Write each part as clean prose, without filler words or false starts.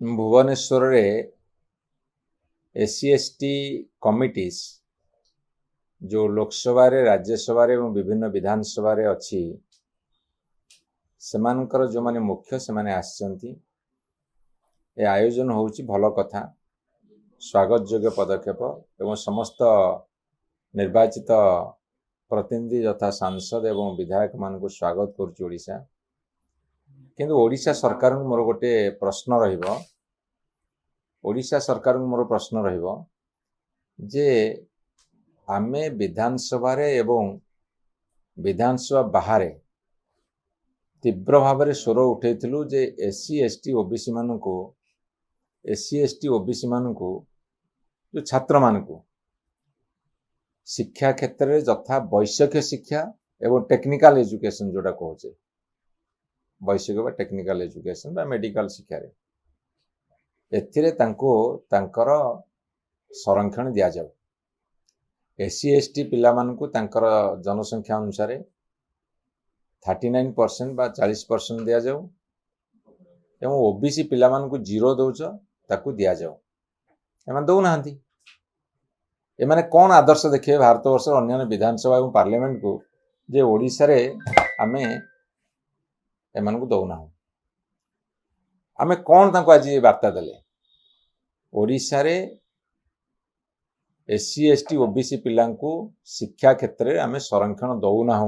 भुवनेश्वर रे SC ST committees जो लोकसभा रे राज्यसभा रे एवं विभिन्न विधानसभा रे अच्छी सेमानकर जो माने मुख्य से माने आसचंती ए आयोजन होउची भल कथा स्वागत योग्य पदक्षेप एवं समस्त निर्वाचित प्रतिनिधि यथा सांसद एवं विधायक मान को स्वागत करुची ओडिशा किंतु ओडिशा सरकार मोर गोटे प्रश्न रहिबो ओडिशा सरकार मोर प्रश्न रहिबो जे आमे विधानसभा रे एवं विधानसभा बाहर तीव्र भाव में स्वर उठेलु जे एससी एसटी ओबीसी मान को एससी एसटी ओबीसी मान को जो छात्र मान को शिक्षा क्षेत्र में यथा वैषयिक शिक्षा एवं टेक्निकल एजुकेशन जोड़ा कहे वैषयिक टेक्निकल एजुकेशन बा मेडिकल शिक्षा रे एथिरे तांको तांकर संरक्षण दिया जाऊ एससी एसटी पिला मान को तांकर जनसंख्या अनुसार 39% बा 40% दिया जाऊ एवं ओबीसी पिला मान को 0 दौच ताकू दिया जाऊ एमान दौ नाहंती एमाने कौन आदर्श देखिए भारत वर्ष अन्य विधानसभा और पार्लियामेंट को जे ओडिशा रे आमे एमान को दौ ना आमे कौन तांको आज वार्ता देले ओडिशा रे एससी एसटी ओबीसी पिला को शिक्षा क्षेत्र में आमे संरक्षण दौ ना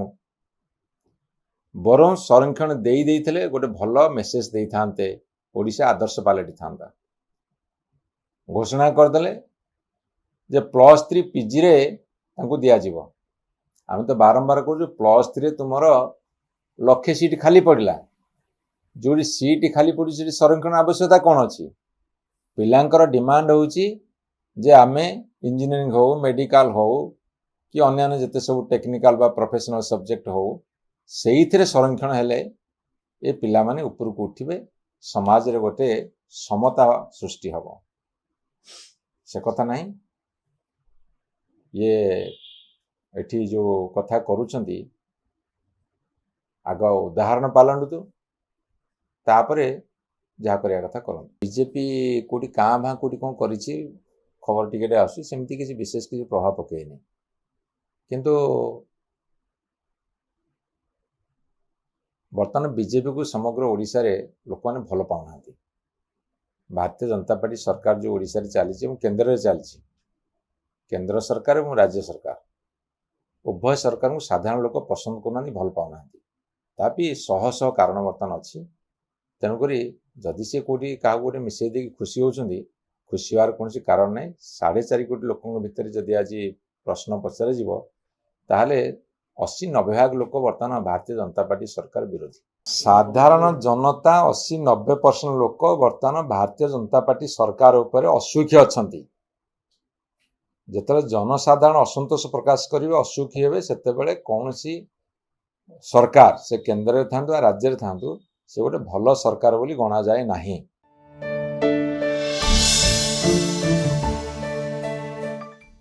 बरं संरक्षण देई देइथिले गोटे भल मेसेज देई थांते ओडिशा आदर्श पालटी थांता घोषणा करदेले जे +3 पीजी रे तांको दिया जीवो आमे तो बारंबार कहू +3 रे तुमर लक्षे सीट खाली पड़ला जोड़ी सीट खाली पड़ी से संरक्षण आवश्यकता कौन अच्छी पिलांकर डिमांड होउची जे आमे इंजीनियरिंग हो मेडिकल हो कि अन्य जते सब टेक्निकल बा प्रोफेशनल सब्जेक्ट हो सेई थिरे संरक्षण हेले ए पिला माने ऊपर को उठिबे समाज रे गोटे समता सृष्टि हबो से कथा नहीं ये एठी जो कथा करूछंती आग उदाहरण पालंडु तो तापरे जहा करिया कथा करन बीजेपी कोटी का भा कोटी कोन करिछि खबर टिकेट आसी सेमती किसी विशेष किसी प्रभाव पकेनी किंतु बर्तमान बीजेपी को समग्र ओडिशा रे लोक माने भल पाउना भारतीय जनता पार्टी सरकार जो ओडिशा रे चली केंद्र रे चली केंद्र सरकार और राज्य सरकार उभय सरकार को साधारण लोक पसंद करना भल पाउना तापि शह शह कारण बर्तमान अच्छी तेणुक जदि सी कौटी क्या गोटे मिसई दे खुशी होती खुशी हर कौन कारण ना 4.5 कोटी लोकों भितर जदि आज प्रश्न पचार ताहले 80-90 भाग लोक बर्तमान भारतीय जनता पार्टी सरकार विरोधी साधारण जनता 80-90% लोक बर्तमान भारतीय जनता पार्टी सरकार उपर असुखी अच्छा जिते जनसाधारण असंतोष प्रकाश करेंगे असुखी हे से कौन सी सरकार से केंद्र में था राज्य में था से गोटे भल सरकार बोली गणा जाए नहीं।